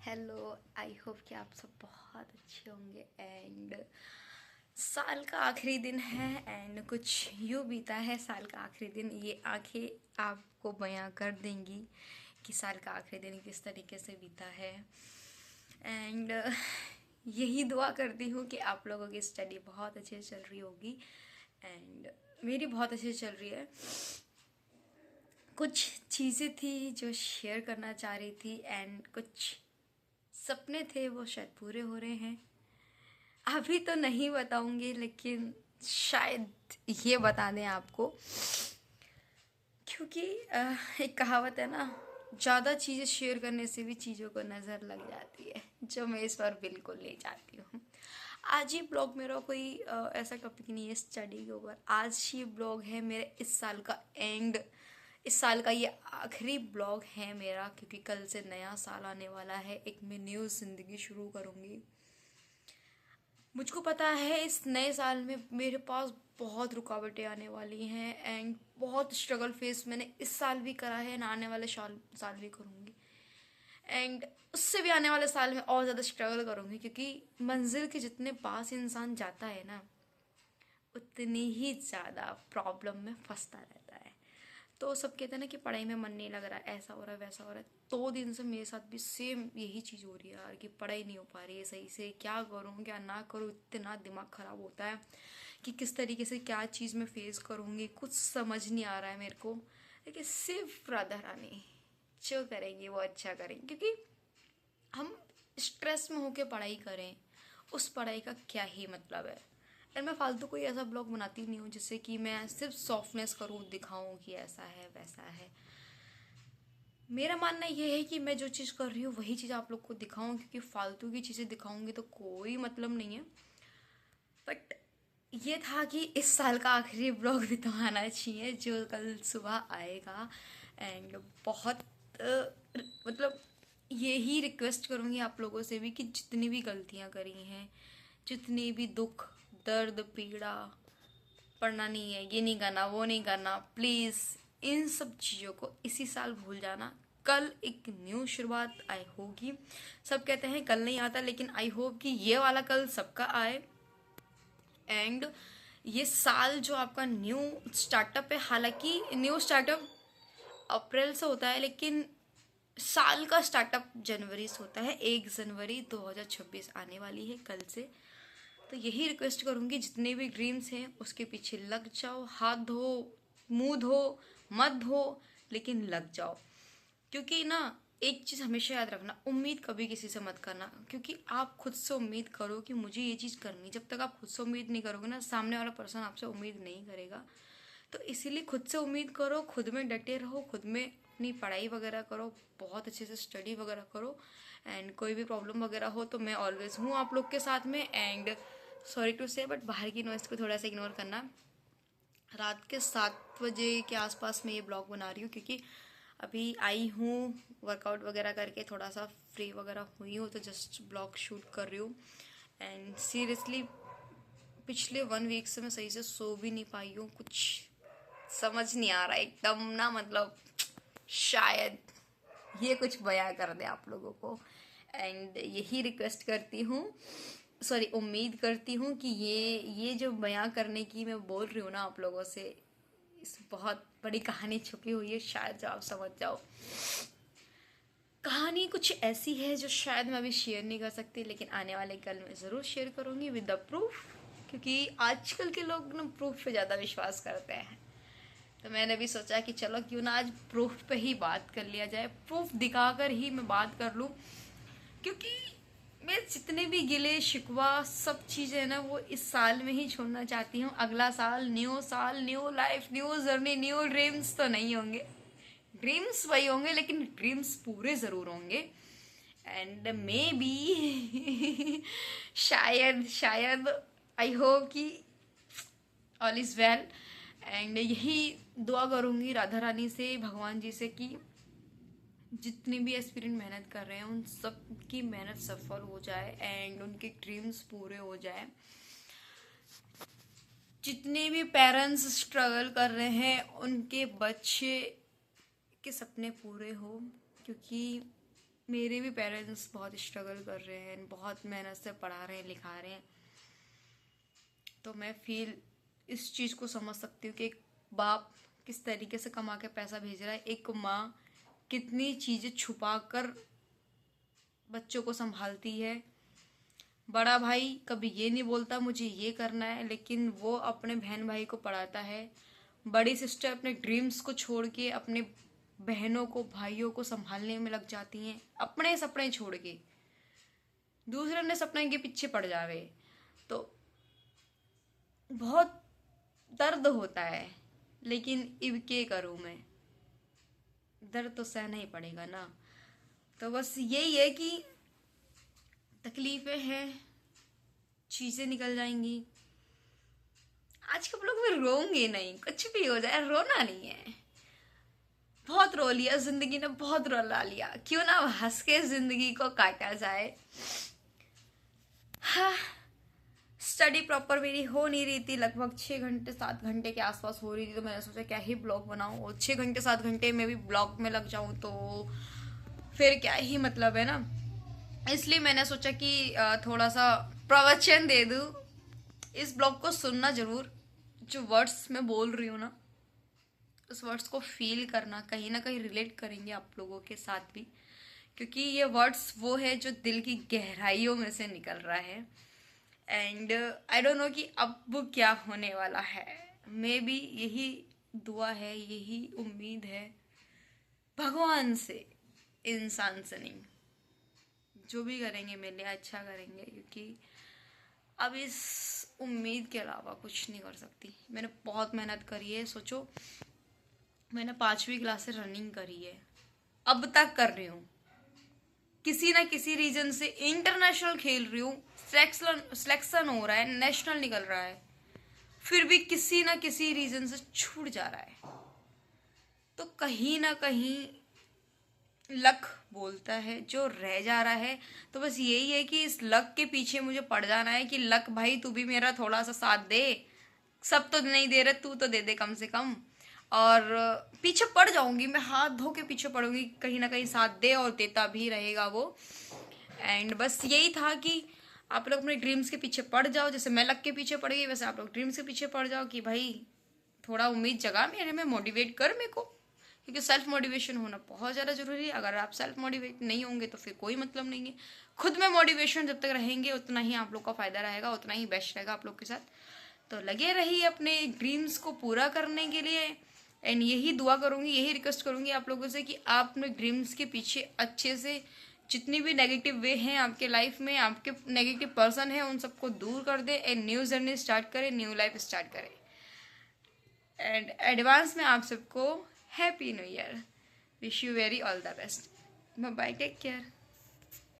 Hello. I hope कि आप सब बहुत अच्छे होंगे एंड साल का आखिरी दिन है एंड कुछ यूँ बीता है साल का आखिरी दिन। ये आंखें आपको बयां कर देंगी कि साल का आखिरी दिन किस तरीके से बीता है। एंड यही दुआ करती हूँ कि आप लोगों की स्टडी बहुत अच्छे से चल रही होगी एंड मेरी बहुत अच्छे से चल रही है। कुछ चीज़ें थी जो शेयर करना चाह रही थी एंड कुछ सपने थे वो शायद पूरे हो रहे हैं। अभी तो नहीं बताऊंगी लेकिन शायद ये बता दें आपको, क्योंकि एक कहावत है ना, ज़्यादा चीज़ें शेयर करने से भी चीज़ों को नज़र लग जाती है, जो मैं इस बार बिल्कुल नहीं चाहती हूँ। आज ही ब्लॉग मेरा कोई ऐसा टॉपिक नहीं है स्टडी के ऊपर। आज ही ब्लॉग है मेरे इस साल का एंड, इस साल का ये आखिरी ब्लॉग है मेरा, क्योंकि कल से नया साल आने वाला है। एक मैं न्यू ज़िंदगी शुरू करूँगी। मुझको पता है इस नए साल में मेरे पास बहुत रुकावटें आने वाली हैं एंड बहुत स्ट्रगल फेस मैंने इस साल भी करा है ना, आने वाले साल साल भी करूँगी एंड उससे भी आने वाले साल में और ज़्यादा स्ट्रगल करूँगी, क्योंकि मंजिल के जितने पास इंसान जाता है ना, उतनी ही ज़्यादा प्रॉब्लम में फंसता रहता है। तो सब कहते हैं ना कि पढ़ाई में मन नहीं लग रहा है, ऐसा हो रहा है वैसा हो रहा है। 2 दिन से मेरे साथ भी सेम यही चीज़ हो रही है यार, कि पढ़ाई नहीं हो पा रही है सही से। क्या करूँ क्या ना करूँ, इतना दिमाग ख़राब होता है कि किस तरीके से क्या चीज़ मैं फेस करूँगी, कुछ समझ नहीं आ रहा है मेरे को। लेकिन सिर्फ राधा रानी जो करेंगी वो अच्छा करेंगे, क्योंकि हम स्ट्रेस में होके पढ़ाई करें, उस पढ़ाई का क्या ही मतलब है। और मैं फालतू कोई ऐसा ब्लॉग बनाती नहीं हूँ जिससे कि मैं सिर्फ सॉफ्टनेस करूँ, दिखाऊँ कि ऐसा है वैसा है। मेरा मानना ये है कि मैं जो चीज़ कर रही हूँ वही चीज़ आप लोग को दिखाऊँ, क्योंकि फालतू की चीज़ें दिखाऊंगी तो कोई मतलब नहीं है। बट ये था कि इस साल का आखिरी ब्लॉग भी तो आना चाहिए जो कल सुबह आएगा। एंड बहुत मतलब यही रिक्वेस्ट करूँगी आप लोगों से भी कि जितनी भी गलतियाँ करी हैं, जितनी भी दुख दर्द पीड़ा, पढ़ना नहीं है, ये नहीं करना वो नहीं करना, प्लीज़ इन सब चीज़ों को इसी साल भूल जाना। कल एक न्यू शुरुआत आई होगी। सब कहते हैं कल नहीं आता, लेकिन आई होप कि ये वाला कल सबका आए एंड ये साल जो आपका न्यू स्टार्टअप है, हालांकि न्यू स्टार्टअप अप्रैल से होता है लेकिन साल का स्टार्टअप जनवरी से होता है। 1 जनवरी 2026 आने वाली है कल से। तो यही रिक्वेस्ट करूँगी, जितने भी ड्रीम्स हैं उसके पीछे लग जाओ, हाथ धो मुंह धो मत धो, लेकिन लग जाओ। क्योंकि ना, एक चीज़ हमेशा याद रखना, उम्मीद कभी किसी से मत करना। क्योंकि आप खुद से उम्मीद करो कि मुझे ये चीज़ करनी, जब तक आप खुद से उम्मीद नहीं करोगे ना, सामने वाला पर्सन आपसे उम्मीद नहीं करेगा। तो इसीलिए खुद से उम्मीद करो, खुद में डटे रहो, खुद में अपनी पढ़ाई वगैरह करो, बहुत अच्छे से स्टडी वगैरह करो। एंड कोई भी प्रॉब्लम वगैरह हो तो मैं ऑलवेज हूँ आप लोग के साथ में। एंड सॉरी टू से, बट बाहर की नॉइज़ को थोड़ा सा इग्नोर करना। रात के 7 बजे के आसपास मैं ये ब्लॉग बना रही हूँ, क्योंकि अभी आई हूँ वर्कआउट वगैरह करके, थोड़ा सा फ्री वगैरह हुई हूँ, तो जस्ट ब्लॉग शूट कर रही हूँ। एंड सीरियसली पिछले 1 वीक से मैं सही से सो भी नहीं पाई हूँ। कुछ समझ नहीं आ रहा एकदम ना, मतलब शायद ये कुछ बयां कर दे आप लोगों को। एंड यही रिक्वेस्ट करती हूँ, सॉरी उम्मीद करती हूँ कि ये जो बयां करने की मैं बोल रही हूँ ना आप लोगों से, इस बहुत बड़ी कहानी छुपी हुई है, शायद जो आप समझ जाओ। कहानी कुछ ऐसी है जो शायद मैं अभी शेयर नहीं कर सकती, लेकिन आने वाले कल में ज़रूर शेयर करूँगी विद द प्रूफ, क्योंकि आजकल के लोग ना प्रूफ पे ज़्यादा विश्वास करते हैं। तो मैंने भी सोचा कि चलो क्यों ना आज प्रूफ पे ही बात कर लिया जाए, प्रूफ दिखाकर ही मैं बात कर लूँ। क्योंकि मैं जितने भी गिले शिकवा सब चीज़ें ना वो इस साल में ही छोड़ना चाहती हूँ। अगला साल new life new journey new dreams तो नहीं होंगे, ड्रीम्स वही होंगे लेकिन ड्रीम्स पूरे ज़रूर होंगे। एंड मे बी शायद शायद आई होप कि ऑल इज़ वेल। एंड यही दुआ करूँगी राधा रानी से, भगवान जी से, कि जितने भी एस्पिरेंट मेहनत कर रहे हैं उन सब की मेहनत सफल हो जाए एंड उनके ड्रीम्स पूरे हो जाए। जितने भी पेरेंट्स स्ट्रगल कर रहे हैं उनके बच्चे के सपने पूरे हो, क्योंकि मेरे भी पेरेंट्स बहुत स्ट्रगल कर रहे हैं, बहुत मेहनत से पढ़ा रहे हैं, लिखा रहे हैं। तो मैं फील इस चीज़ को समझ सकती हूँ कि एक बाप किस तरीके से कमा के पैसा भेज रहा है, एक माँ कितनी चीज़ें छुपा कर बच्चों को संभालती है। बड़ा भाई कभी ये नहीं बोलता मुझे ये करना है, लेकिन वो अपने बहन भाई को पढ़ाता है। बड़ी सिस्टर अपने ड्रीम्स को छोड़ के अपने बहनों को, भाइयों को संभालने में लग जाती हैं, अपने सपने छोड़ के। दूसरे ने सपने के पीछे पड़ जावे तो बहुत दर्द होता है, लेकिन अब क्या करूँ मैं, दर्द तो सहना ही पड़ेगा ना। तो बस यही है कि तकलीफें हैं, चीज़ें निकल जाएंगी। आज के ब्लॉग में रोऊंगी नहीं, कुछ भी हो जाए रोना नहीं है। बहुत रो लिया जिंदगी ने, बहुत रुला लिया, क्यों ना हंस के जिंदगी को काटा जाए। हाँ, स्टडी प्रॉपर मेरी हो नहीं रही थी, लगभग 6 घंटे 7 घंटे के आसपास हो रही थी। तो मैंने सोचा क्या ही ब्लॉग बनाऊँ, और 6 घंटे 7 घंटे में भी ब्लॉग में लग जाऊँ तो फिर क्या ही मतलब है ना। इसलिए मैंने सोचा कि थोड़ा सा प्रवचन दे दूँ। इस ब्लॉग को सुनना जरूर, जो वर्ड्स मैं बोल रही हूँ ना, उस वर्ड्स को फील करना, कहीं ना कहीं रिलेट करेंगे आप लोगों के साथ भी, क्योंकि ये वर्ड्स वो है जो दिल की गहराइयों में से निकल रहा है। एंड आई डोंट नो कि अब क्या होने वाला है। मे बी यही दुआ है, यही उम्मीद है भगवान से, इंसान से नहीं। जो भी करेंगे मेरे लिए अच्छा करेंगे, क्योंकि अब इस उम्मीद के अलावा कुछ नहीं कर सकती। मैंने बहुत मेहनत करी है। सोचो, मैंने 5वीं क्लास से रनिंग करी है, अब तक कर रही हूँ, किसी ना किसी रीजन से इंटरनेशनल खेल रही हूँ, सिलेक्शन हो रहा है, नेशनल निकल रहा है, फिर भी किसी ना किसी रीजन से छूट जा रहा है। तो कहीं ना कहीं लक बोलता है जो रह जा रहा है। तो बस यही है कि इस लक के पीछे मुझे पड़ जाना है कि लक भाई तू भी मेरा थोड़ा सा साथ दे, सब तो नहीं दे रहे, तू तो दे दे कम से कम। और पीछे पड़ जाऊंगी मैं, हाथ धो के पीछे पड़ूंगी, कहीं ना कहीं साथ दे, और देता भी रहेगा वो। एंड बस यही था कि आप लोग अपने ड्रीम्स के पीछे पड़ जाओ, जैसे मैं लक के पीछे पड़ गई, वैसे आप लोग ड्रीम्स के पीछे पड़ जाओ कि भाई थोड़ा उम्मीद जगा मेरे में, मोटिवेट कर मेरे को, क्योंकि सेल्फ मोटिवेशन होना बहुत ज़्यादा ज़रूरी है। अगर आप सेल्फ मोटिवेट नहीं होंगे तो फिर कोई मतलब नहीं है। खुद में मोटिवेशन जब तक रहेंगे उतना ही आप लोग का फ़ायदा रहेगा, उतना ही बेस्ट रहेगा आप लोग के साथ। तो लगे रहिए अपने ड्रीम्स को पूरा करने के लिए। एंड यही दुआ करूँगी, यही रिक्वेस्ट करूँगी आप लोगों से कि आप अपने ड्रीम्स के पीछे अच्छे से, जितनी भी नेगेटिव वे हैं आपके लाइफ में, आपके नेगेटिव पर्सन हैं, उन सबको दूर कर दे एंड न्यू जर्नी स्टार्ट करें, न्यू लाइफ स्टार्ट करें। एंड एडवांस में आप सबको happy new year, wish you very all the best. Bye, take care.